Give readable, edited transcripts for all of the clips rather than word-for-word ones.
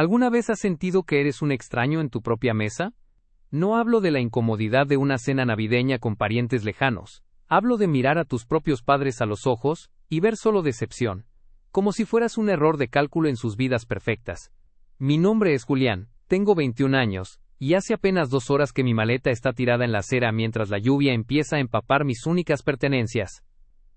¿Alguna vez has sentido que eres un extraño en tu propia mesa? No hablo de la incomodidad de una cena navideña con parientes lejanos. Hablo de mirar a tus propios padres a los ojos y ver solo decepción, como si fueras un error de cálculo en sus vidas perfectas. Mi nombre es Julián, tengo 21 años, y hace apenas 2 horas que mi maleta está tirada en la acera mientras la lluvia empieza a empapar mis únicas pertenencias.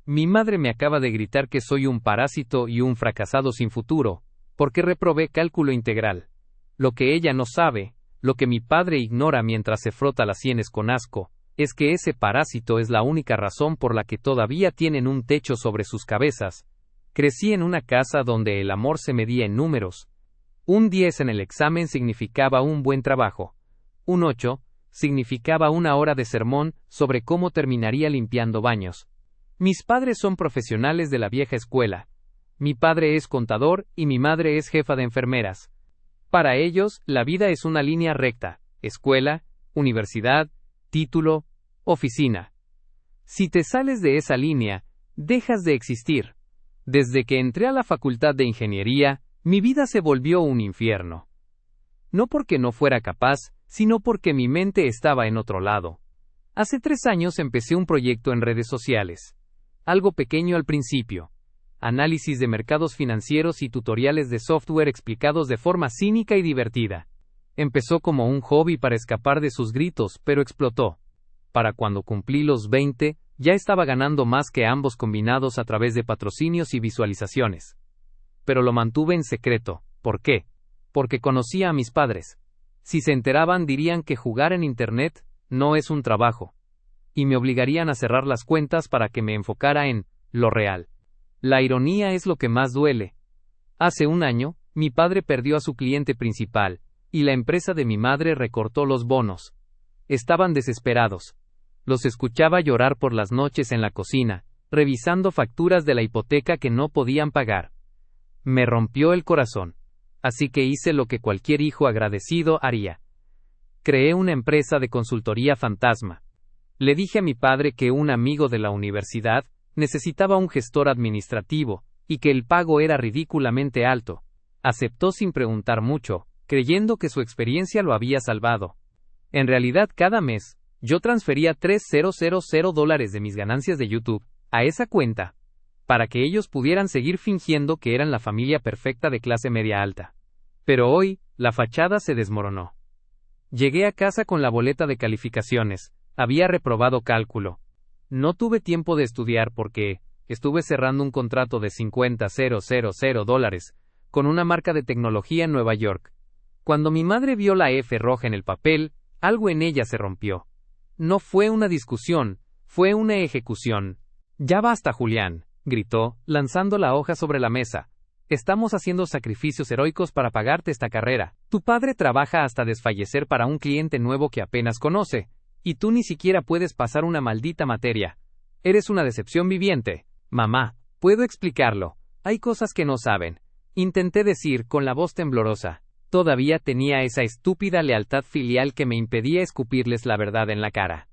Mi madre me acaba de gritar que soy un parásito y un fracasado sin futuro, porque reprobé cálculo integral. Lo que ella no sabe, lo que mi padre ignora mientras se frota las sienes con asco, es que ese parásito es la única razón por la que todavía tienen un techo sobre sus cabezas. Crecí en una casa donde el amor se medía en números. Un 10 en el examen significaba un buen trabajo. Un 8 significaba una hora de sermón sobre cómo terminaría limpiando baños. Mis padres son profesionales de la vieja escuela. Mi padre es contador y mi madre es jefa de enfermeras. Para ellos, la vida es una línea recta: escuela, universidad, título, oficina. Si te sales de esa línea, dejas de existir. Desde que entré a la facultad de ingeniería, mi vida se volvió un infierno. No porque no fuera capaz, sino porque mi mente estaba en otro lado. Hace 3 años empecé un proyecto en redes sociales. Algo pequeño al principio. Análisis de mercados financieros y tutoriales de software explicados de forma cínica y divertida. Empezó como un hobby para escapar de sus gritos, pero explotó. Para cuando cumplí los 20, ya estaba ganando más que ambos combinados a través de patrocinios y visualizaciones. Pero lo mantuve en secreto. ¿Por qué? Porque conocía a mis padres. Si se enteraban dirían que jugar en Internet no es un trabajo. Y me obligarían a cerrar las cuentas para que me enfocara en lo real. La ironía es lo que más duele. Hace un año, mi padre perdió a su cliente principal, y la empresa de mi madre recortó los bonos. Estaban desesperados. Los escuchaba llorar por las noches en la cocina, revisando facturas de la hipoteca que no podían pagar. Me rompió el corazón. Así que hice lo que cualquier hijo agradecido haría. Creé una empresa de consultoría fantasma. Le dije a mi padre que un amigo de la universidad necesitaba un gestor administrativo, y que el pago era ridículamente alto. Aceptó sin preguntar mucho, creyendo que su experiencia lo había salvado. En realidad, cada mes, yo transfería $3,000 de mis ganancias de YouTube a esa cuenta, para que ellos pudieran seguir fingiendo que eran la familia perfecta de clase media alta. Pero hoy, la fachada se desmoronó. Llegué a casa con la boleta de calificaciones. Había reprobado cálculo. No tuve tiempo de estudiar porque estuve cerrando un contrato de $50,000 con una marca de tecnología en Nueva York. Cuando mi madre vio la F roja en el papel, algo en ella se rompió. No fue una discusión, fue una ejecución. «Ya basta, Julián», gritó, lanzando la hoja sobre la mesa. «Estamos haciendo sacrificios heroicos para pagarte esta carrera. Tu padre trabaja hasta desfallecer para un cliente nuevo que apenas conoce. Y tú ni siquiera puedes pasar una maldita materia. Eres una decepción viviente. Mamá, puedo explicarlo. Hay cosas que no saben», intenté decir con la voz temblorosa. Todavía tenía esa estúpida lealtad filial que me impedía escupirles la verdad en la cara.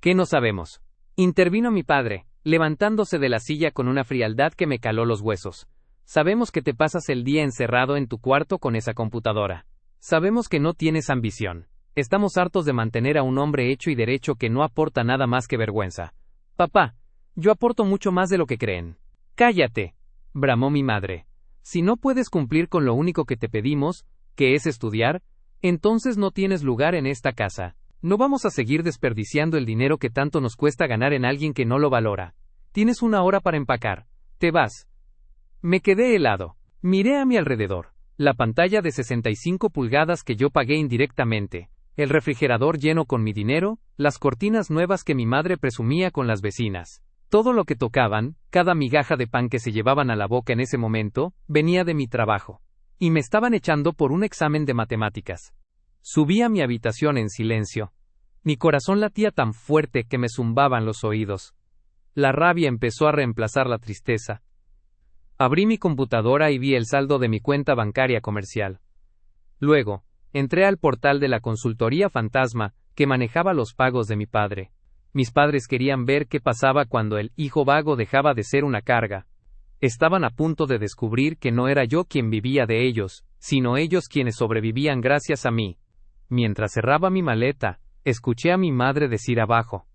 «¿Qué no sabemos?», intervino mi padre, levantándose de la silla con una frialdad que me caló los huesos. «Sabemos que te pasas el día encerrado en tu cuarto con esa computadora. Sabemos que no tienes ambición. Estamos hartos de mantener a un hombre hecho y derecho que no aporta nada más que vergüenza. Papá, yo aporto mucho más de lo que creen». «Cállate», bramó mi madre. «Si no puedes cumplir con lo único que te pedimos, que es estudiar, entonces no tienes lugar en esta casa. No vamos a seguir desperdiciando el dinero que tanto nos cuesta ganar en alguien que no lo valora. Tienes 1 hora para empacar. Te vas». Me quedé helado. Miré a mi alrededor. La pantalla de 65 pulgadas que yo pagué indirectamente. El refrigerador lleno con mi dinero, las cortinas nuevas que mi madre presumía con las vecinas. Todo lo que tocaban, cada migaja de pan que se llevaban a la boca en ese momento, venía de mi trabajo. Y me estaban echando por un examen de matemáticas. Subí a mi habitación en silencio. Mi corazón latía tan fuerte que me zumbaban los oídos. La rabia empezó a reemplazar la tristeza. Abrí mi computadora y vi el saldo de mi cuenta bancaria comercial. Luego, entré al portal de la consultoría fantasma, que manejaba los pagos de mi padre. Mis padres querían ver qué pasaba cuando el hijo vago dejaba de ser una carga. Estaban a punto de descubrir que no era yo quien vivía de ellos, sino ellos quienes sobrevivían gracias a mí. Mientras cerraba mi maleta, escuché a mi madre decir abajo: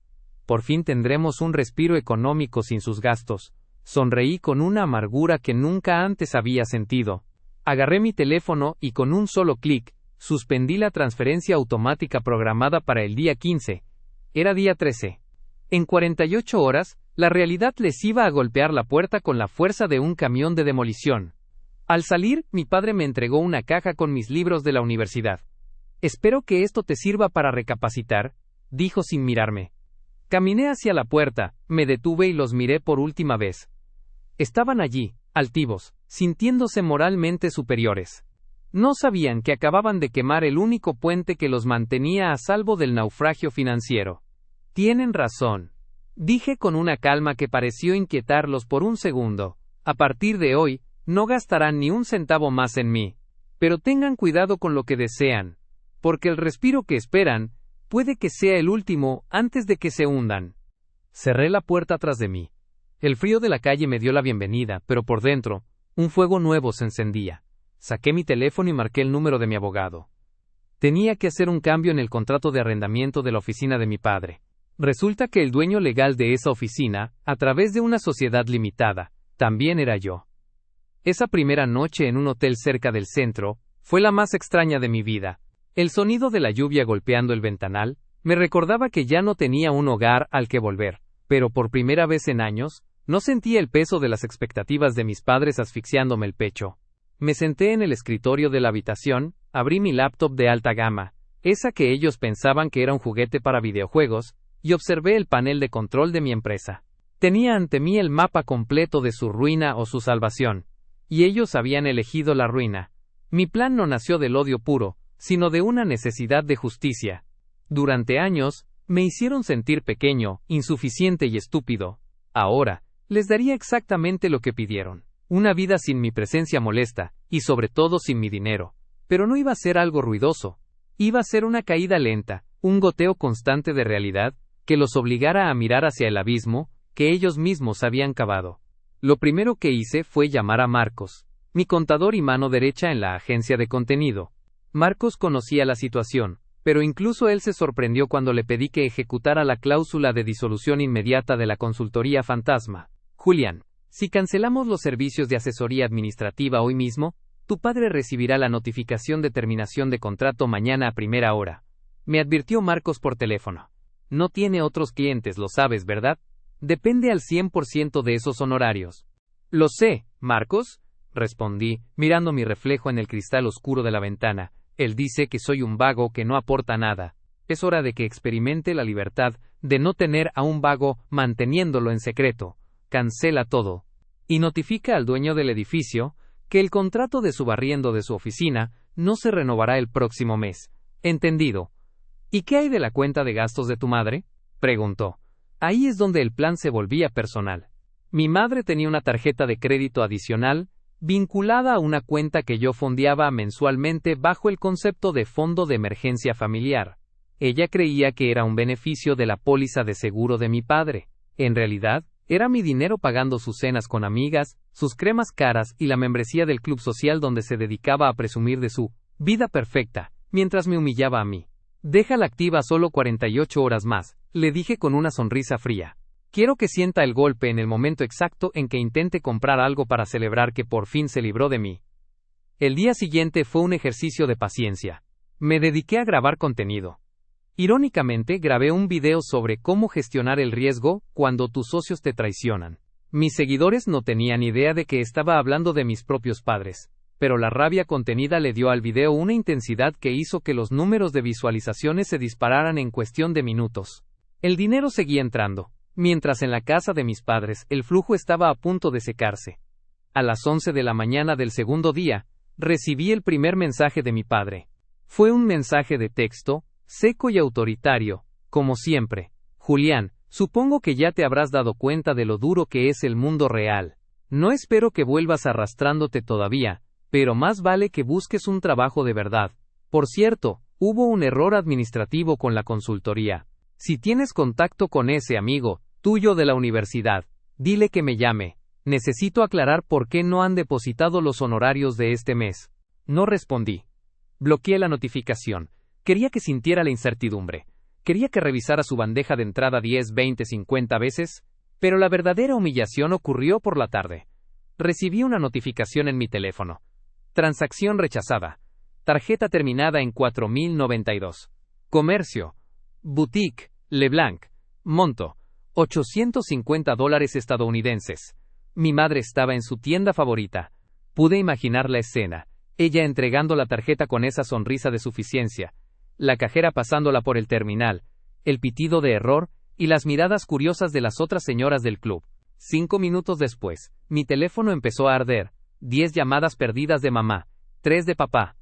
por fin tendremos un respiro económico sin sus gastos. Sonreí con una amargura que nunca antes había sentido. Agarré mi teléfono y con un solo clic, suspendí la transferencia automática programada para el día 15. Era día 13. En 48 horas, la realidad les iba a golpear la puerta con la fuerza de un camión de demolición. Al salir, mi padre me entregó una caja con mis libros de la universidad. Espero que esto te sirva para recapacitar, dijo sin mirarme. Caminé hacia la puerta, me detuve y los miré por última vez. Estaban allí, altivos, sintiéndose moralmente superiores. No sabían que acababan de quemar el único puente que los mantenía a salvo del naufragio financiero. Tienen razón, dije con una calma que pareció inquietarlos por un segundo. A partir de hoy, no gastarán ni un centavo más en mí. Pero tengan cuidado con lo que desean, porque el respiro que esperan puede que sea el último antes de que se hundan. Cerré la puerta tras de mí. El frío de la calle me dio la bienvenida, pero por dentro, un fuego nuevo se encendía. Saqué mi teléfono y marqué el número de mi abogado. Tenía que hacer un cambio en el contrato de arrendamiento de la oficina de mi padre. Resulta que el dueño legal de esa oficina, a través de una sociedad limitada, también era yo. Esa primera noche en un hotel cerca del centro, fue la más extraña de mi vida. El sonido de la lluvia golpeando el ventanal, me recordaba que ya no tenía un hogar al que volver, pero por primera vez en años, no sentía el peso de las expectativas de mis padres asfixiándome el pecho. Me senté en el escritorio de la habitación, abrí mi laptop de alta gama, esa que ellos pensaban que era un juguete para videojuegos, y observé el panel de control de mi empresa. Tenía ante mí el mapa completo de su ruina o su salvación, y ellos habían elegido la ruina. Mi plan no nació del odio puro, sino de una necesidad de justicia. Durante años, me hicieron sentir pequeño, insuficiente y estúpido. Ahora, les daría exactamente lo que pidieron. Una vida sin mi presencia molesta, y sobre todo sin mi dinero. Pero no iba a ser algo ruidoso. Iba a ser una caída lenta, un goteo constante de realidad, que los obligara a mirar hacia el abismo, que ellos mismos habían cavado. Lo primero que hice fue llamar a Marcos, mi contador y mano derecha en la agencia de contenido. Marcos conocía la situación, pero incluso él se sorprendió cuando le pedí que ejecutara la cláusula de disolución inmediata de la consultoría fantasma. Julián, si cancelamos los servicios de asesoría administrativa hoy mismo, tu padre recibirá la notificación de terminación de contrato mañana a primera hora. Me advirtió Marcos por teléfono. No tiene otros clientes, lo sabes, ¿verdad? Depende al 100% de esos honorarios. Lo sé, Marcos, respondí, mirando mi reflejo en el cristal oscuro de la ventana. Él dice que soy un vago que no aporta nada. Es hora de que experimente la libertad de no tener a un vago manteniéndolo en secreto. Cancela todo. Y notifica al dueño del edificio que el contrato de su barriendo de su oficina no se renovará el próximo mes. ¿Entendido? ¿Y qué hay de la cuenta de gastos de tu madre?, preguntó. Ahí es donde el plan se volvía personal. Mi madre tenía una tarjeta de crédito adicional, vinculada a una cuenta que yo fondeaba mensualmente bajo el concepto de fondo de emergencia familiar. Ella creía que era un beneficio de la póliza de seguro de mi padre. En realidad, era mi dinero pagando sus cenas con amigas, sus cremas caras y la membresía del club social donde se dedicaba a presumir de su vida perfecta, mientras me humillaba a mí. Déjala activa solo 48 horas más, le dije con una sonrisa fría. Quiero que sienta el golpe en el momento exacto en que intente comprar algo para celebrar que por fin se libró de mí. El día siguiente fue un ejercicio de paciencia. Me dediqué a grabar contenido. Irónicamente, grabé un video sobre cómo gestionar el riesgo cuando tus socios te traicionan. Mis seguidores no tenían idea de que estaba hablando de mis propios padres, pero la rabia contenida le dio al video una intensidad que hizo que los números de visualizaciones se dispararan en cuestión de minutos. El dinero seguía entrando, mientras en la casa de mis padres el flujo estaba a punto de secarse. A las 11 de la mañana del segundo día, recibí el primer mensaje de mi padre. Fue un mensaje de texto, seco y autoritario, como siempre. Julián, supongo que ya te habrás dado cuenta de lo duro que es el mundo real. No espero que vuelvas arrastrándote todavía, pero más vale que busques un trabajo de verdad. Por cierto, hubo un error administrativo con la consultoría. Si tienes contacto con ese amigo tuyo de la universidad, dile que me llame. Necesito aclarar por qué no han depositado los honorarios de este mes. No respondí. Bloqueé la notificación. Quería que sintiera la incertidumbre. Quería que revisara su bandeja de entrada 10, 20, 50 veces, pero la verdadera humillación ocurrió por la tarde. Recibí una notificación en mi teléfono. Transacción rechazada. Tarjeta terminada en 4092. Comercio. Boutique. LeBlanc. Monto. $850 estadounidenses. Mi madre estaba en su tienda favorita. Pude imaginar la escena. Ella entregando la tarjeta con esa sonrisa de suficiencia. La cajera pasándola por el terminal. El pitido de error y las miradas curiosas de las otras señoras del club. 5 minutos después, mi teléfono empezó a arder. 10 llamadas perdidas de mamá. 3 de papá.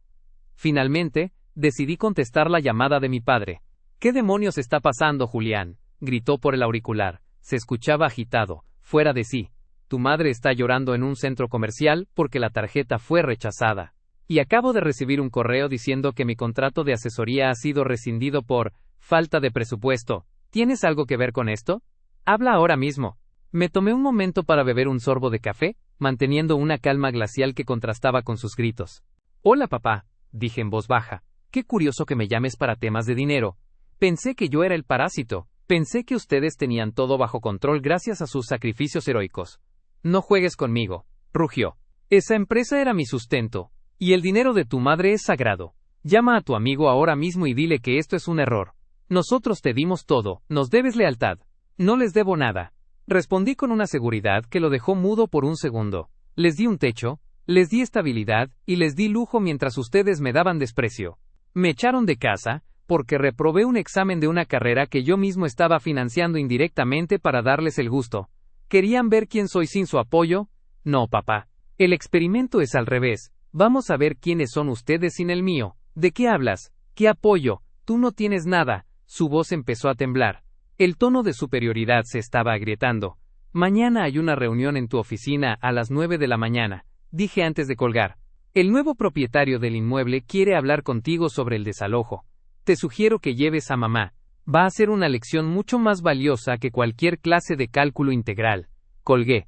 Finalmente, decidí contestar la llamada de mi padre. ¿Qué demonios está pasando, Julián?, gritó por el auricular. Se escuchaba agitado, fuera de sí. Tu madre está llorando en un centro comercial porque la tarjeta fue rechazada. Y acabo de recibir un correo diciendo que mi contrato de asesoría ha sido rescindido por falta de presupuesto. ¿Tienes algo que ver con esto? Habla ahora mismo. Me tomé un momento para beber un sorbo de café, manteniendo una calma glacial que contrastaba con sus gritos. Hola, papá, dije en voz baja. Qué curioso que me llames para temas de dinero. Pensé que yo era el parásito. Pensé que ustedes tenían todo bajo control gracias a sus sacrificios heroicos. No juegues conmigo, rugió. Esa empresa era mi sustento, y el dinero de tu madre es sagrado. Llama a tu amigo ahora mismo y dile que esto es un error. Nosotros te dimos todo, nos debes lealtad. No les debo nada. Respondí con una seguridad que lo dejó mudo por un segundo. Les di un techo, les di estabilidad, y les di lujo mientras ustedes me daban desprecio. Me echaron de casa, porque reprobé un examen de una carrera que yo mismo estaba financiando indirectamente para darles el gusto. ¿Querían ver quién soy sin su apoyo? No, papá. El experimento es al revés. Vamos a ver quiénes son ustedes sin el mío. ¿De qué hablas? ¿Qué apoyo? Tú no tienes nada. Su voz empezó a temblar. El tono de superioridad se estaba agrietando. Mañana hay una reunión en tu oficina a las 9 de la mañana, dije antes de colgar. El nuevo propietario del inmueble quiere hablar contigo sobre el desalojo. Te sugiero que lleves a mamá. Va a ser una lección mucho más valiosa que cualquier clase de cálculo integral. Colgué.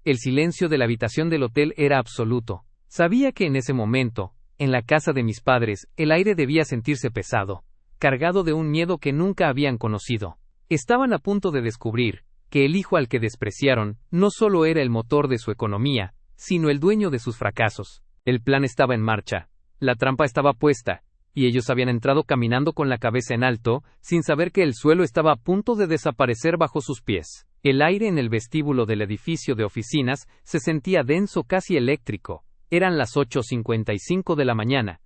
El silencio de la habitación del hotel era absoluto. Sabía que en ese momento, en la casa de mis padres, el aire debía sentirse pesado, cargado de un miedo que nunca habían conocido. Estaban a punto de descubrir que el hijo al que despreciaron no solo era el motor de su economía, sino el dueño de sus fracasos. El plan estaba en marcha. La trampa estaba puesta. Y ellos habían entrado caminando con la cabeza en alto, sin saber que el suelo estaba a punto de desaparecer bajo sus pies. El aire en el vestíbulo del edificio de oficinas se sentía denso, casi eléctrico. Eran las 8:55 de la mañana.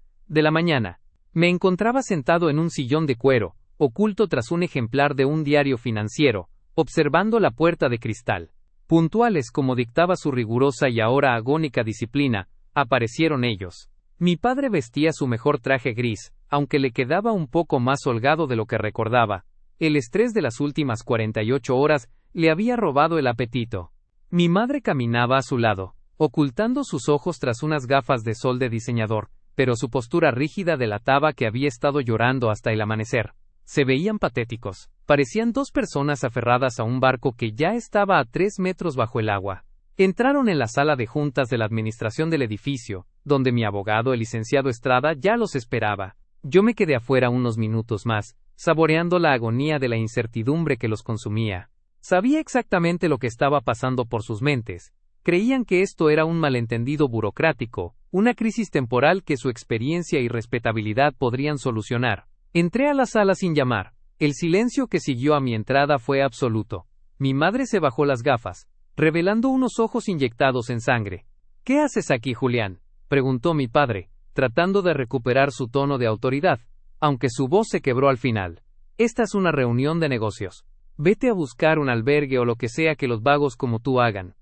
Me encontraba sentado en un sillón de cuero, oculto tras un ejemplar de un diario financiero, observando la puerta de cristal. Puntuales como dictaba su rigurosa y ahora agónica disciplina, aparecieron ellos. Mi padre vestía su mejor traje gris, aunque le quedaba un poco más holgado de lo que recordaba. El estrés de las últimas 48 horas le había robado el apetito. Mi madre caminaba a su lado, ocultando sus ojos tras unas gafas de sol de diseñador, pero su postura rígida delataba que había estado llorando hasta el amanecer. Se veían patéticos. Parecían dos personas aferradas a un barco que ya estaba a 3 metros bajo el agua. Entraron en la sala de juntas de la administración del edificio, donde mi abogado, el licenciado Estrada, ya los esperaba. Yo me quedé afuera unos minutos más, saboreando la agonía de la incertidumbre que los consumía. Sabía exactamente lo que estaba pasando por sus mentes. Creían que esto era un malentendido burocrático, una crisis temporal que su experiencia y respetabilidad podrían solucionar. Entré a la sala sin llamar. El silencio que siguió a mi entrada fue absoluto. Mi madre se bajó las gafas, revelando unos ojos inyectados en sangre. ¿Qué haces aquí, Julián?, preguntó mi padre, tratando de recuperar su tono de autoridad, aunque su voz se quebró al final. Esta es una reunión de negocios. Vete a buscar un albergue o lo que sea que los vagos como tú hagan.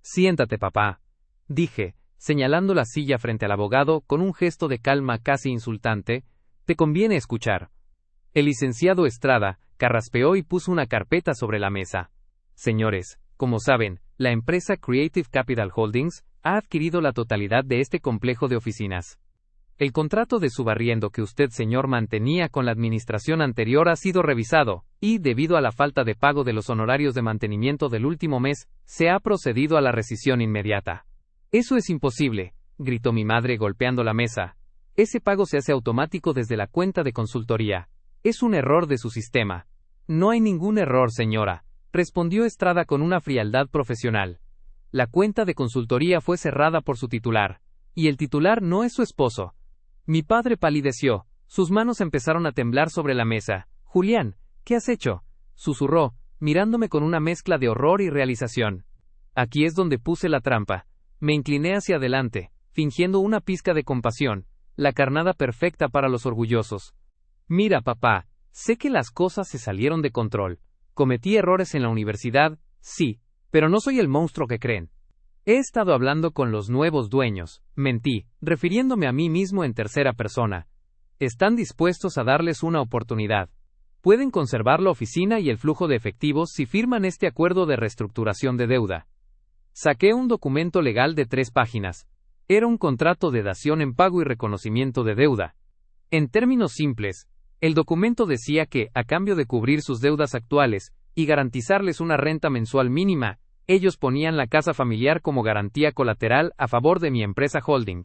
Siéntate, papá, dije, señalando la silla frente al abogado con un gesto de calma casi insultante. Te conviene escuchar. El licenciado Estrada carraspeó y puso una carpeta sobre la mesa. Señores, como saben, la empresa Creative Capital Holdings ha adquirido la totalidad de este complejo de oficinas. El contrato de subarriendo que usted, señor, mantenía con la administración anterior ha sido revisado, y, debido a la falta de pago de los honorarios de mantenimiento del último mes, se ha procedido a la rescisión inmediata. Eso es imposible, gritó mi madre golpeando la mesa. Ese pago se hace automático desde la cuenta de consultoría. Es un error de su sistema. No hay ningún error, señora, respondió Estrada con una frialdad profesional. La cuenta de consultoría fue cerrada por su titular, y el titular no es su esposo. Mi padre palideció, sus manos empezaron a temblar sobre la mesa. Julián, ¿qué has hecho?, susurró, mirándome con una mezcla de horror y realización. Aquí es donde puse la trampa. Me incliné hacia adelante, fingiendo una pizca de compasión, la carnada perfecta para los orgullosos. Mira, papá, sé que las cosas se salieron de control. Cometí errores en la universidad, sí, pero no soy el monstruo que creen. He estado hablando con los nuevos dueños, mentí, refiriéndome a mí mismo en tercera persona. Están dispuestos a darles una oportunidad. Pueden conservar la oficina y el flujo de efectivos si firman este acuerdo de reestructuración de deuda. Saqué un documento legal de 3 páginas. Era un contrato de dación en pago y reconocimiento de deuda. En términos simples, el documento decía que, a cambio de cubrir sus deudas actuales y garantizarles una renta mensual mínima, ellos ponían la casa familiar como garantía colateral a favor de mi empresa holding.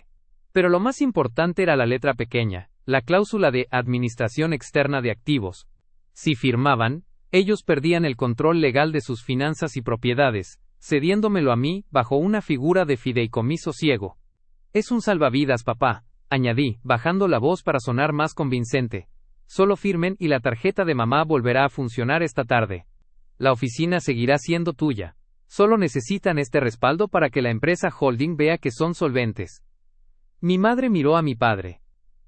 Pero lo más importante era la letra pequeña, la cláusula de administración externa de activos. Si firmaban, ellos perdían el control legal de sus finanzas y propiedades, cediéndomelo a mí bajo una figura de fideicomiso ciego. Es un salvavidas, papá, añadí, bajando la voz para sonar más convincente. Solo firmen y la tarjeta de mamá volverá a funcionar esta tarde. La oficina seguirá siendo tuya. Solo necesitan este respaldo para que la empresa holding vea que son solventes. Mi madre miró a mi padre.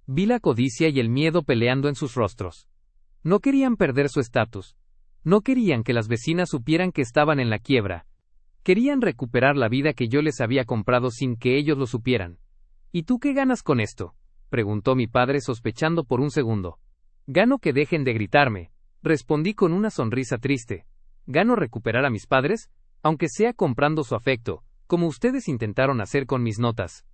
Vi la codicia y el miedo peleando en sus rostros. No querían perder su estatus. No querían que las vecinas supieran que estaban en la quiebra. Querían recuperar la vida que yo les había comprado sin que ellos lo supieran. ¿Y tú qué ganas con esto?, preguntó mi padre sospechando por un segundo. Gano que dejen de gritarme, respondí con una sonrisa triste. Gano recuperar a mis padres, aunque sea comprando su afecto, como ustedes intentaron hacer con mis notas.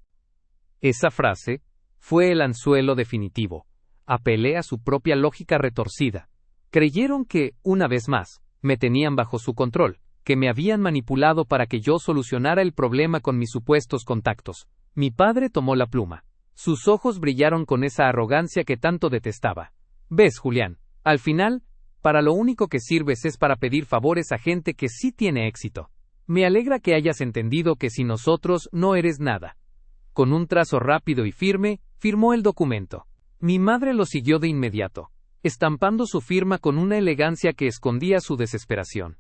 Esa frase fue el anzuelo definitivo. Apelé a su propia lógica retorcida. Creyeron que, una vez más, me tenían bajo su control, que me habían manipulado para que yo solucionara el problema con mis supuestos contactos. Mi padre tomó la pluma. Sus ojos brillaron con esa arrogancia que tanto detestaba. ¿Ves, Julián? Al final, para lo único que sirves es para pedir favores a gente que sí tiene éxito. Me alegra que hayas entendido que sin nosotros no eres nada. Con un trazo rápido y firme, firmó el documento. Mi madre lo siguió de inmediato, estampando su firma con una elegancia que escondía su desesperación.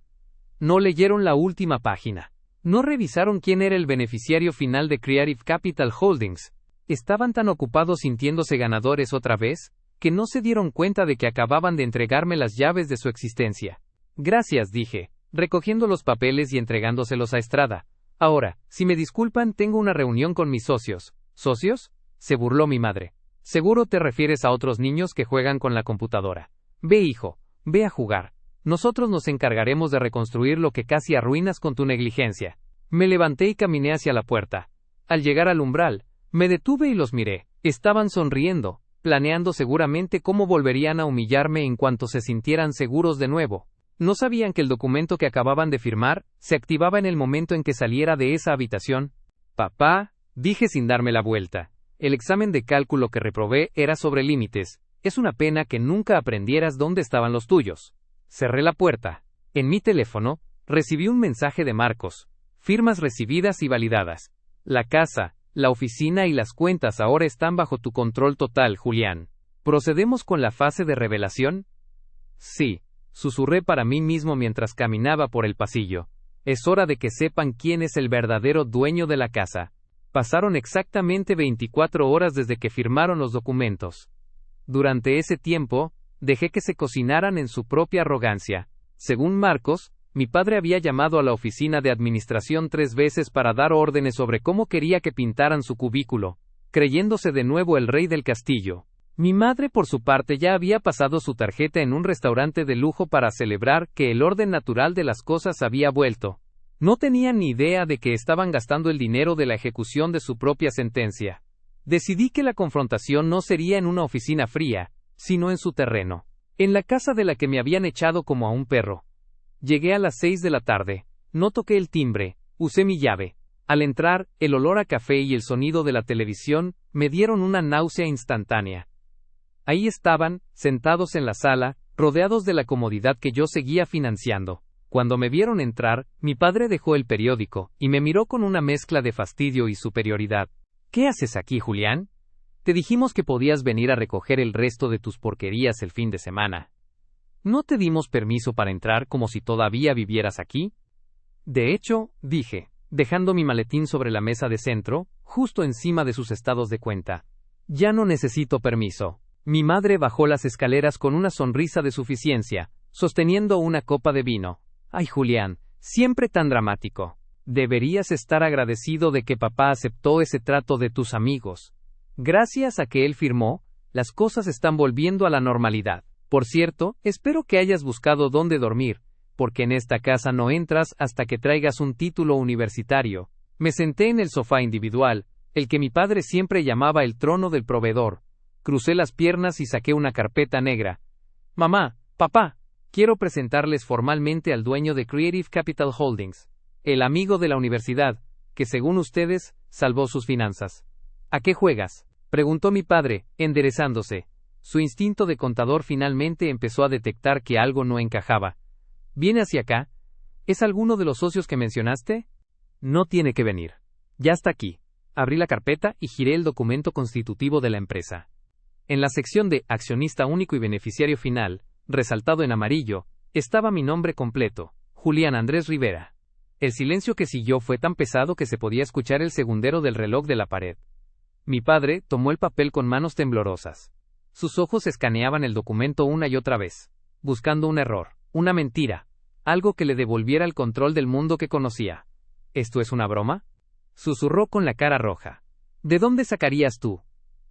No leyeron la última página. No revisaron quién era el beneficiario final de Creative Capital Holdings. Estaban tan ocupados sintiéndose ganadores otra vez, que no se dieron cuenta de que acababan de entregarme las llaves de su existencia. Gracias, dije, recogiendo los papeles y entregándoselos a Estrada. Ahora, si me disculpan, tengo una reunión con mis socios. ¿Socios?, se burló mi madre. Seguro te refieres a otros niños que juegan con la computadora. Ve, hijo, ve a jugar. Nosotros nos encargaremos de reconstruir lo que casi arruinas con tu negligencia. Me levanté y caminé hacia la puerta. Al llegar al umbral, me detuve y los miré. Estaban sonriendo, planeando seguramente cómo volverían a humillarme en cuanto se sintieran seguros de nuevo. No sabían que el documento que acababan de firmar se activaba en el momento en que saliera de esa habitación. Papá, dije sin darme la vuelta. El examen de cálculo que reprobé era sobre límites. Es una pena que nunca aprendieras dónde estaban los tuyos. Cerré la puerta. En mi teléfono, recibí un mensaje de Marcos. Firmas recibidas y validadas. La casa, la oficina y las cuentas ahora están bajo tu control total, Julián. ¿Procedemos con la fase de revelación? Sí, susurré para mí mismo mientras caminaba por el pasillo. Es hora de que sepan quién es el verdadero dueño de la casa. Pasaron exactamente 24 horas desde que firmaron los documentos. Durante ese tiempo, dejé que se cocinaran en su propia arrogancia. Según Marcos, mi padre había llamado a la oficina de administración 3 veces para dar órdenes sobre cómo quería que pintaran su cubículo, creyéndose de nuevo el rey del castillo. Mi madre, por su parte, ya había pasado su tarjeta en un restaurante de lujo para celebrar que el orden natural de las cosas había vuelto. No tenían ni idea de que estaban gastando el dinero de la ejecución de su propia sentencia. Decidí que la confrontación no sería en una oficina fría, sino en su terreno, en la casa de la que me habían echado como a un perro. Llegué a las 6 de la tarde, no toqué el timbre, usé mi llave. Al entrar, el olor a café y el sonido de la televisión me dieron una náusea instantánea. Ahí estaban, sentados en la sala, rodeados de la comodidad que yo seguía financiando. Cuando me vieron entrar, mi padre dejó el periódico, y me miró con una mezcla de fastidio y superioridad. ¿Qué haces aquí, Julián? Te dijimos que podías venir a recoger el resto de tus porquerías el fin de semana. ¿No te dimos permiso para entrar como si todavía vivieras aquí? De hecho, dije, dejando mi maletín sobre la mesa de centro, justo encima de sus estados de cuenta. Ya no necesito permiso. Mi madre bajó las escaleras con una sonrisa de suficiencia, sosteniendo una copa de vino. Ay, Julián, siempre tan dramático. Deberías estar agradecido de que papá aceptó ese trato de tus amigos. Gracias a que él firmó, las cosas están volviendo a la normalidad. Por cierto, espero que hayas buscado dónde dormir, porque en esta casa no entras hasta que traigas un título universitario. Me senté en el sofá individual, el que mi padre siempre llamaba el trono del proveedor. Crucé las piernas y saqué una carpeta negra. Mamá, papá, quiero presentarles formalmente al dueño de Creative Capital Holdings, el amigo de la universidad, que según ustedes, salvó sus finanzas. ¿A qué juegas?, preguntó mi padre, enderezándose. Su instinto de contador finalmente empezó a detectar que algo no encajaba. ¿Viene hacia acá? ¿Es alguno de los socios que mencionaste? No tiene que venir. Ya está aquí. Abrí la carpeta y giré el documento constitutivo de la empresa. En la sección de Accionista único y beneficiario final, resaltado en amarillo, estaba mi nombre completo, Julián Andrés Rivera. El silencio que siguió fue tan pesado que se podía escuchar el segundero del reloj de la pared. Mi padre tomó el papel con manos temblorosas. Sus ojos escaneaban el documento una y otra vez, buscando un error, una mentira, algo que le devolviera el control del mundo que conocía. ¿Esto es una broma?, susurró con la cara roja. ¿De dónde sacarías tú?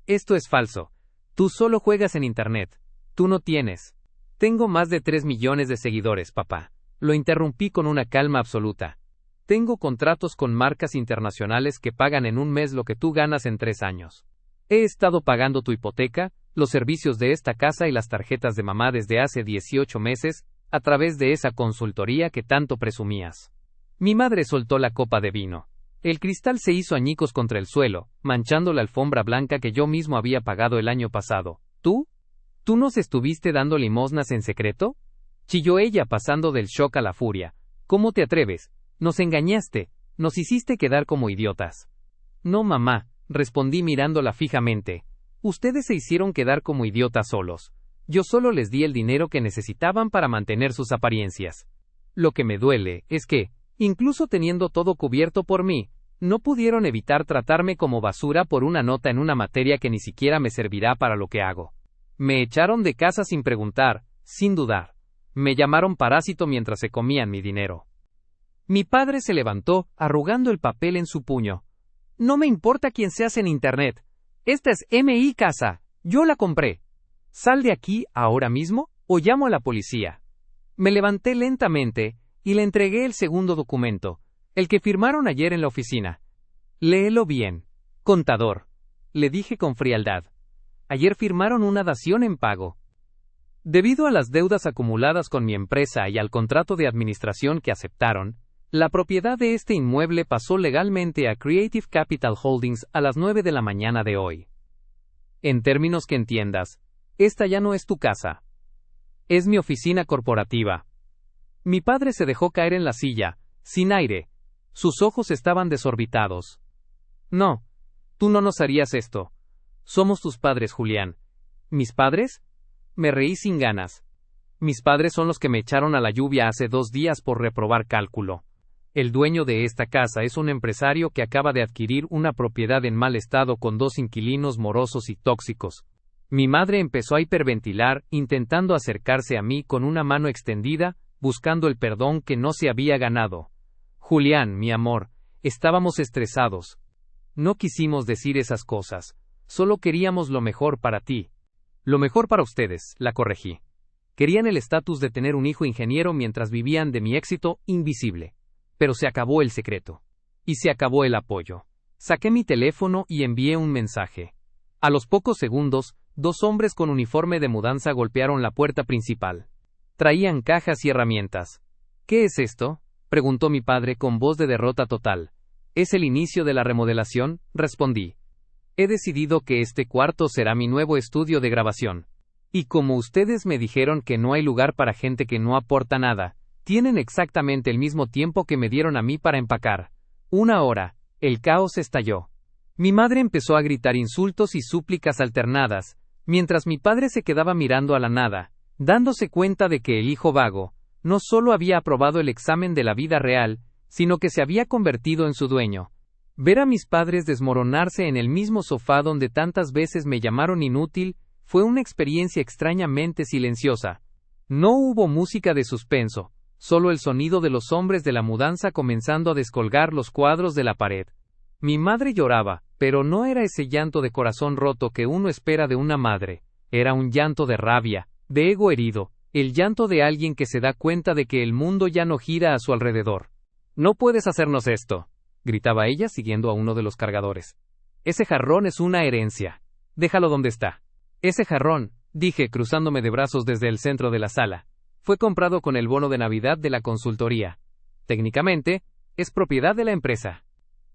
Esto es falso. Tú solo juegas en Internet. Tú no tienes. Tengo más de 3 millones de seguidores, papá. Lo interrumpí con una calma absoluta. Tengo contratos con marcas internacionales que pagan en un mes lo que tú ganas en 3 años. He estado pagando tu hipoteca, los servicios de esta casa y las tarjetas de mamá desde hace 18 meses, a través de esa consultoría que tanto presumías. Mi madre soltó la copa de vino. El cristal se hizo añicos contra el suelo, manchando la alfombra blanca que yo mismo había pagado el año pasado. ¿Tú? ¿Tú nos estuviste dando limosnas en secreto?, chilló ella pasando del shock a la furia. ¿Cómo te atreves? Nos engañaste, nos hiciste quedar como idiotas. No, mamá, respondí mirándola fijamente. Ustedes se hicieron quedar como idiotas solos. Yo solo les di el dinero que necesitaban para mantener sus apariencias. Lo que me duele es que, incluso teniendo todo cubierto por mí, no pudieron evitar tratarme como basura por una nota en una materia que ni siquiera me servirá para lo que hago. Me echaron de casa sin preguntar, sin dudar. Me llamaron parásito mientras se comían mi dinero. Mi padre se levantó, arrugando el papel en su puño. No me importa quién seas en Internet. Esta es MI Casa. Yo la compré. Sal de aquí ahora mismo, o llamo a la policía. Me levanté lentamente, y le entregué el segundo documento, el que firmaron ayer en la oficina. Léelo bien, contador, le dije con frialdad. Ayer firmaron una dación en pago. Debido a las deudas acumuladas con mi empresa y al contrato de administración que aceptaron, la propiedad de este inmueble pasó legalmente a Creative Capital Holdings a las 9 de la mañana de hoy. En términos que entiendas, esta ya no es tu casa. Es mi oficina corporativa. Mi padre se dejó caer en la silla, sin aire. Sus ojos estaban desorbitados. No, tú no nos harías esto. Somos tus padres, Julián. ¿Mis padres? Me reí sin ganas. Mis padres son los que me echaron a la lluvia hace 2 días por reprobar cálculo. El dueño de esta casa es un empresario que acaba de adquirir una propiedad en mal estado con 2 inquilinos morosos y tóxicos. Mi madre empezó a hiperventilar, intentando acercarse a mí con una mano extendida, buscando el perdón que no se había ganado. Julián, mi amor, estábamos estresados. No quisimos decir esas cosas. Solo queríamos lo mejor para ti. Lo mejor para ustedes, la corregí. Querían el estatus de tener un hijo ingeniero mientras vivían de mi éxito invisible. Pero se acabó el secreto. Y se acabó el apoyo. Saqué mi teléfono y envié un mensaje. A los pocos segundos, 2 hombres con uniforme de mudanza golpearon la puerta principal. Traían cajas y herramientas. ¿Qué es esto?, preguntó mi padre con voz de derrota total. Es el inicio de la remodelación, respondí. He decidido que este cuarto será mi nuevo estudio de grabación. Y como ustedes me dijeron que no hay lugar para gente que no aporta nada, tienen exactamente el mismo tiempo que me dieron a mí para empacar. 1 hora. El caos estalló. Mi madre empezó a gritar insultos y súplicas alternadas, mientras mi padre se quedaba mirando a la nada, dándose cuenta de que el hijo vago no solo había aprobado el examen de la vida real, sino que se había convertido en su dueño. Ver a mis padres desmoronarse en el mismo sofá donde tantas veces me llamaron inútil, fue una experiencia extrañamente silenciosa. No hubo música de suspenso, solo el sonido de los hombres de la mudanza comenzando a descolgar los cuadros de la pared. Mi madre lloraba, pero no era ese llanto de corazón roto que uno espera de una madre, era un llanto de rabia, de ego herido, el llanto de alguien que se da cuenta de que el mundo ya no gira a su alrededor. No puedes hacernos esto, gritaba ella siguiendo a uno de los cargadores. Ese jarrón es una herencia. Déjalo donde está. Ese jarrón, dije cruzándome de brazos desde el centro de la sala, fue comprado con el bono de Navidad de la consultoría. Técnicamente, es propiedad de la empresa.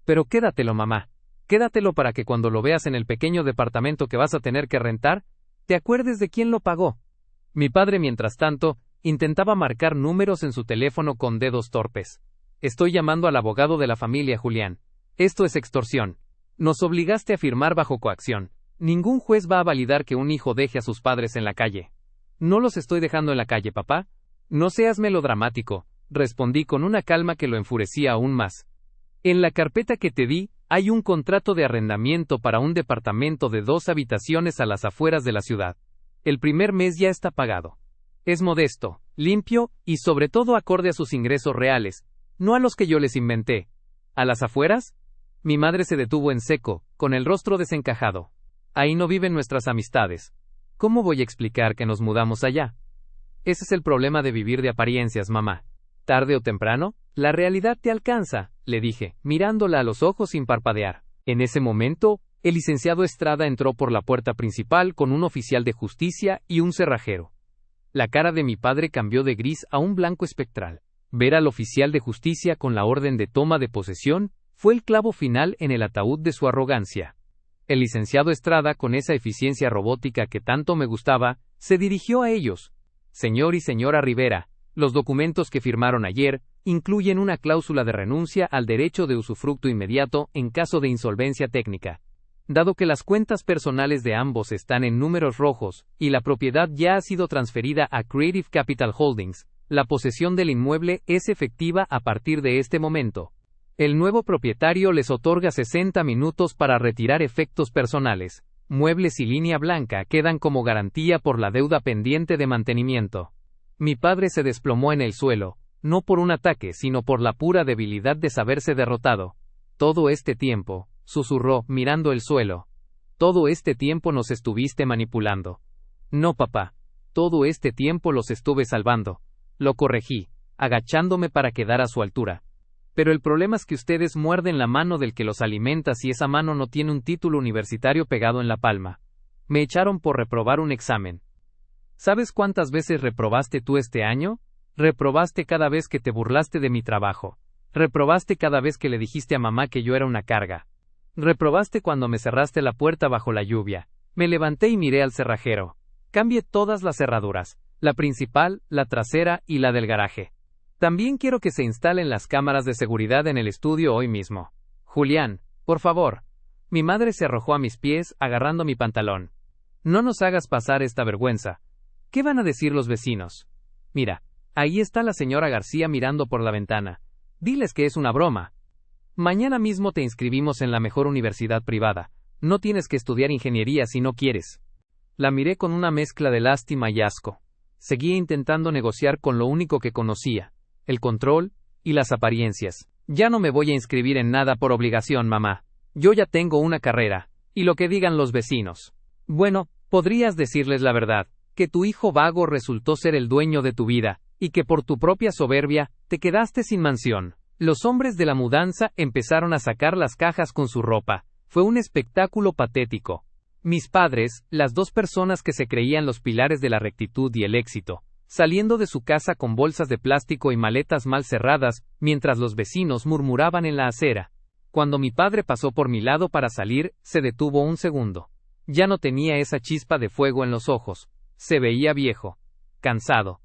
Pero quédatelo, mamá. Quédatelo para que cuando lo veas en el pequeño departamento que vas a tener que rentar, te acuerdes de quién lo pagó. Mi padre, mientras tanto, intentaba marcar números en su teléfono con dedos torpes. Estoy llamando al abogado de la familia, Julián. Esto es extorsión. Nos obligaste a firmar bajo coacción. Ningún juez va a validar que un hijo deje a sus padres en la calle. No los estoy dejando en la calle, papá. No seas melodramático, respondí con una calma que lo enfurecía aún más. En la carpeta que te di, hay un contrato de arrendamiento para un departamento de 2 habitaciones a las afueras de la ciudad. El primer mes ya está pagado. Es modesto, limpio, y sobre todo acorde a sus ingresos reales, no a los que yo les inventé. ¿A las afueras? Mi madre se detuvo en seco, con el rostro desencajado. Ahí no viven nuestras amistades. ¿Cómo voy a explicar que nos mudamos allá? Ese es el problema de vivir de apariencias, mamá. Tarde o temprano, la realidad te alcanza, le dije, mirándola a los ojos sin parpadear. En ese momento, el licenciado Estrada entró por la puerta principal con un oficial de justicia y un cerrajero. La cara de mi padre cambió de gris a un blanco espectral. Ver al oficial de justicia con la orden de toma de posesión fue el clavo final en el ataúd de su arrogancia. El licenciado Estrada, con esa eficiencia robótica que tanto me gustaba, se dirigió a ellos. Señor y señora Rivera, los documentos que firmaron ayer incluyen una cláusula de renuncia al derecho de usufructo inmediato en caso de insolvencia técnica. Dado que las cuentas personales de ambos están en números rojos y la propiedad ya ha sido transferida a Creative Capital Holdings, la posesión del inmueble es efectiva a partir de este momento. El nuevo propietario les otorga 60 minutos para retirar efectos personales. Muebles y línea blanca quedan como garantía por la deuda pendiente de mantenimiento. Mi padre se desplomó en el suelo, no por un ataque, sino por la pura debilidad de saberse derrotado. Todo este tiempo, susurró, mirando el suelo. Todo este tiempo nos estuviste manipulando. No, papá. Todo este tiempo los estuve salvando. Lo corregí, agachándome para quedar a su altura. Pero el problema es que ustedes muerden la mano del que los alimenta si esa mano no tiene un título universitario pegado en la palma. Me echaron por reprobar un examen. ¿Sabes cuántas veces reprobaste tú este año? Reprobaste cada vez que te burlaste de mi trabajo. Reprobaste cada vez que le dijiste a mamá que yo era una carga. Reprobaste cuando me cerraste la puerta bajo la lluvia. Me levanté y miré al cerrajero. Cambié todas las cerraduras, la principal, la trasera y la del garaje. También quiero que se instalen las cámaras de seguridad en el estudio hoy mismo. Julián, por favor. Mi madre se arrojó a mis pies, agarrando mi pantalón. No nos hagas pasar esta vergüenza. ¿Qué van a decir los vecinos? Mira, ahí está la señora García mirando por la ventana. Diles que es una broma. Mañana mismo te inscribimos en la mejor universidad privada. No tienes que estudiar ingeniería si no quieres. La miré con una mezcla de lástima y asco. Seguía intentando negociar con lo único que conocía, el control y las apariencias. Ya no me voy a inscribir en nada por obligación, mamá. Yo ya tengo una carrera, y lo que digan los vecinos. Bueno, podrías decirles la verdad, que tu hijo vago resultó ser el dueño de tu vida, y que por tu propia soberbia, te quedaste sin mansión, Los hombres de la mudanza empezaron a sacar las cajas con su ropa. Fue un espectáculo patético. Mis padres, las dos personas que se creían los pilares de la rectitud y el éxito, saliendo de su casa con bolsas de plástico y maletas mal cerradas, mientras los vecinos murmuraban en la acera. Cuando mi padre pasó por mi lado para salir, se detuvo un segundo. Ya no tenía esa chispa de fuego en los ojos. Se veía viejo. Cansado.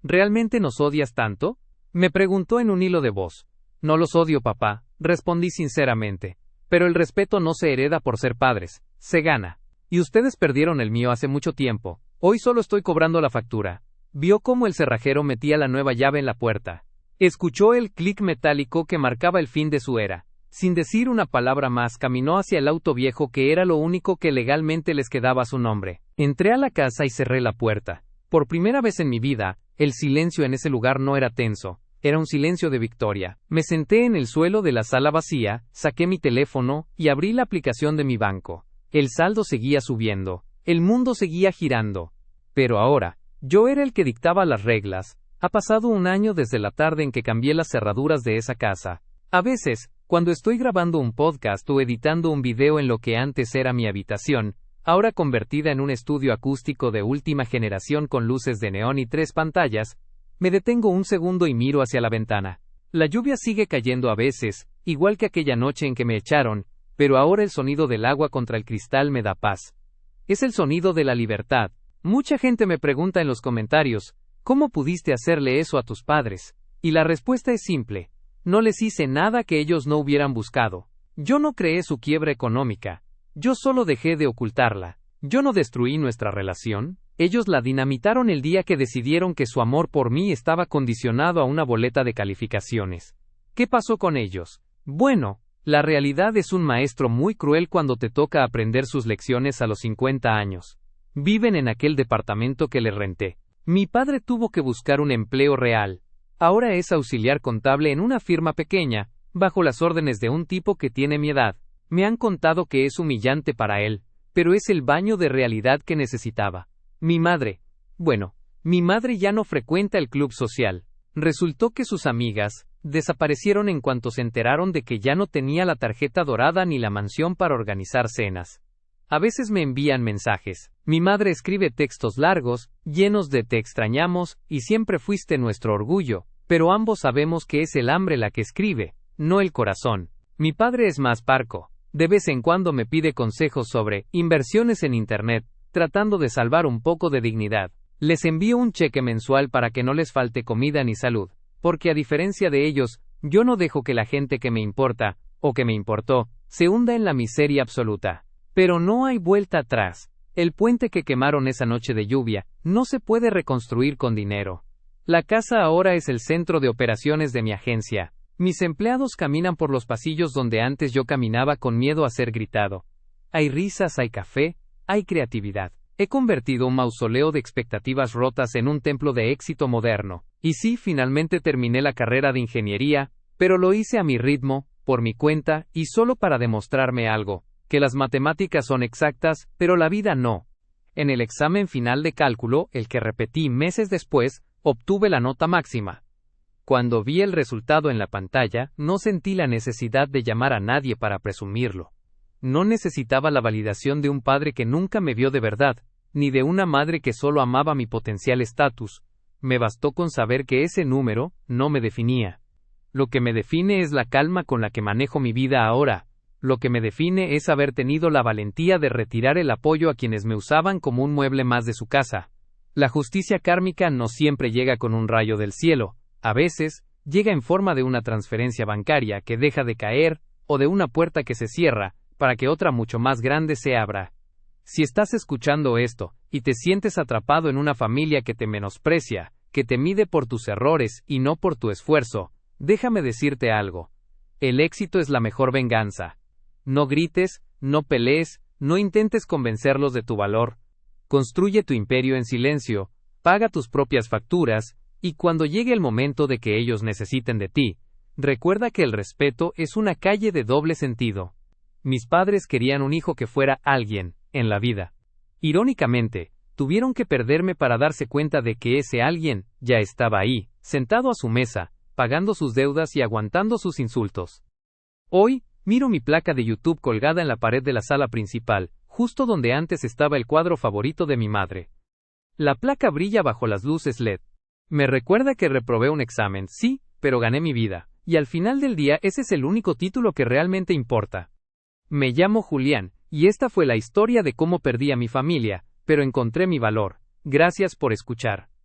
¿Realmente nos odias tanto? Me preguntó en un hilo de voz. No los odio, papá, respondí sinceramente. Pero el respeto no se hereda por ser padres, se gana. Y ustedes perdieron el mío hace mucho tiempo. Hoy solo estoy cobrando la factura. Vio cómo el cerrajero metía la nueva llave en la puerta. Escuchó el clic metálico que marcaba el fin de su era. Sin decir una palabra más, caminó hacia el auto viejo que era lo único que legalmente les quedaba a su nombre. Entré a la casa y cerré la puerta. Por primera vez en mi vida, el silencio en ese lugar no era tenso. Era un silencio de victoria. Me senté en el suelo de la sala vacía, saqué mi teléfono y abrí la aplicación de mi banco. El saldo seguía subiendo. El mundo seguía girando. Pero ahora, yo era el que dictaba las reglas. Ha pasado un año desde la tarde en que cambié las cerraduras de esa casa. A veces, cuando estoy grabando un podcast o editando un video en lo que antes era mi habitación, ahora convertida en un estudio acústico de última generación con luces de neón y 3 pantallas, me detengo un segundo y miro hacia la ventana. La lluvia sigue cayendo a veces, igual que aquella noche en que me echaron, pero ahora el sonido del agua contra el cristal me da paz. Es el sonido de la libertad. Mucha gente me pregunta en los comentarios, ¿cómo pudiste hacerle eso a tus padres? Y la respuesta es simple. No les hice nada que ellos no hubieran buscado. Yo no creé su quiebra económica. Yo solo dejé de ocultarla. Yo no destruí nuestra relación. Ellos la dinamitaron el día que decidieron que su amor por mí estaba condicionado a una boleta de calificaciones. ¿Qué pasó con ellos? Bueno, la realidad es un maestro muy cruel cuando te toca aprender sus lecciones a los 50 años. Viven en aquel departamento que les renté. Mi padre tuvo que buscar un empleo real. Ahora es auxiliar contable en una firma pequeña, bajo las órdenes de un tipo que tiene mi edad. Me han contado que es humillante para él, pero es el baño de realidad que necesitaba. Mi madre ya no frecuenta el club social. Resultó que sus amigas desaparecieron en cuanto se enteraron de que ya no tenía la tarjeta dorada ni la mansión para organizar cenas. A veces me envían mensajes. Mi madre escribe textos largos, llenos de "te extrañamos" y "siempre fuiste nuestro orgullo", pero ambos sabemos que es el hambre la que escribe, no el corazón. Mi padre es más parco. De vez en cuando me pide consejos sobre inversiones en Internet, tratando de salvar un poco de dignidad. Les envío un cheque mensual para que no les falte comida ni salud, porque a diferencia de ellos, yo no dejo que la gente que me importa, o que me importó, se hunda en la miseria absoluta. Pero no hay vuelta atrás. El puente que quemaron esa noche de lluvia, no se puede reconstruir con dinero. La casa ahora es el centro de operaciones de mi agencia. Mis empleados caminan por los pasillos donde antes yo caminaba con miedo a ser gritado. Hay risas, hay café, hay creatividad. He convertido un mausoleo de expectativas rotas en un templo de éxito moderno. Y sí, finalmente terminé la carrera de ingeniería, pero lo hice a mi ritmo, por mi cuenta, y solo para demostrarme algo, que las matemáticas son exactas, pero la vida no. En el examen final de cálculo, el que repetí meses después, obtuve la nota máxima. Cuando vi el resultado en la pantalla, no sentí la necesidad de llamar a nadie para presumirlo. No necesitaba la validación de un padre que nunca me vio de verdad, ni de una madre que solo amaba mi potencial estatus. Me bastó con saber que ese número no me definía. Lo que me define es la calma con la que manejo mi vida ahora. Lo que me define es haber tenido la valentía de retirar el apoyo a quienes me usaban como un mueble más de su casa. La justicia kármica no siempre llega con un rayo del cielo. A veces, llega en forma de una transferencia bancaria que deja de caer, o de una puerta que se cierra, para que otra mucho más grande se abra. Si estás escuchando esto, y te sientes atrapado en una familia que te menosprecia, que te mide por tus errores y no por tu esfuerzo, déjame decirte algo. El éxito es la mejor venganza. No grites, no pelees, no intentes convencerlos de tu valor. Construye tu imperio en silencio, paga tus propias facturas, y cuando llegue el momento de que ellos necesiten de ti, recuerda que el respeto es una calle de doble sentido. Mis padres querían un hijo que fuera alguien, en la vida. Irónicamente, tuvieron que perderme para darse cuenta de que ese alguien, ya estaba ahí, sentado a su mesa, pagando sus deudas y aguantando sus insultos. Hoy, miro mi placa de YouTube colgada en la pared de la sala principal, justo donde antes estaba el cuadro favorito de mi madre. La placa brilla bajo las luces LED. Me recuerda que reprobé un examen, sí, pero gané mi vida, y al final del día ese es el único título que realmente importa. Me llamo Julián, y esta fue la historia de cómo perdí a mi familia, pero encontré mi valor. Gracias por escuchar.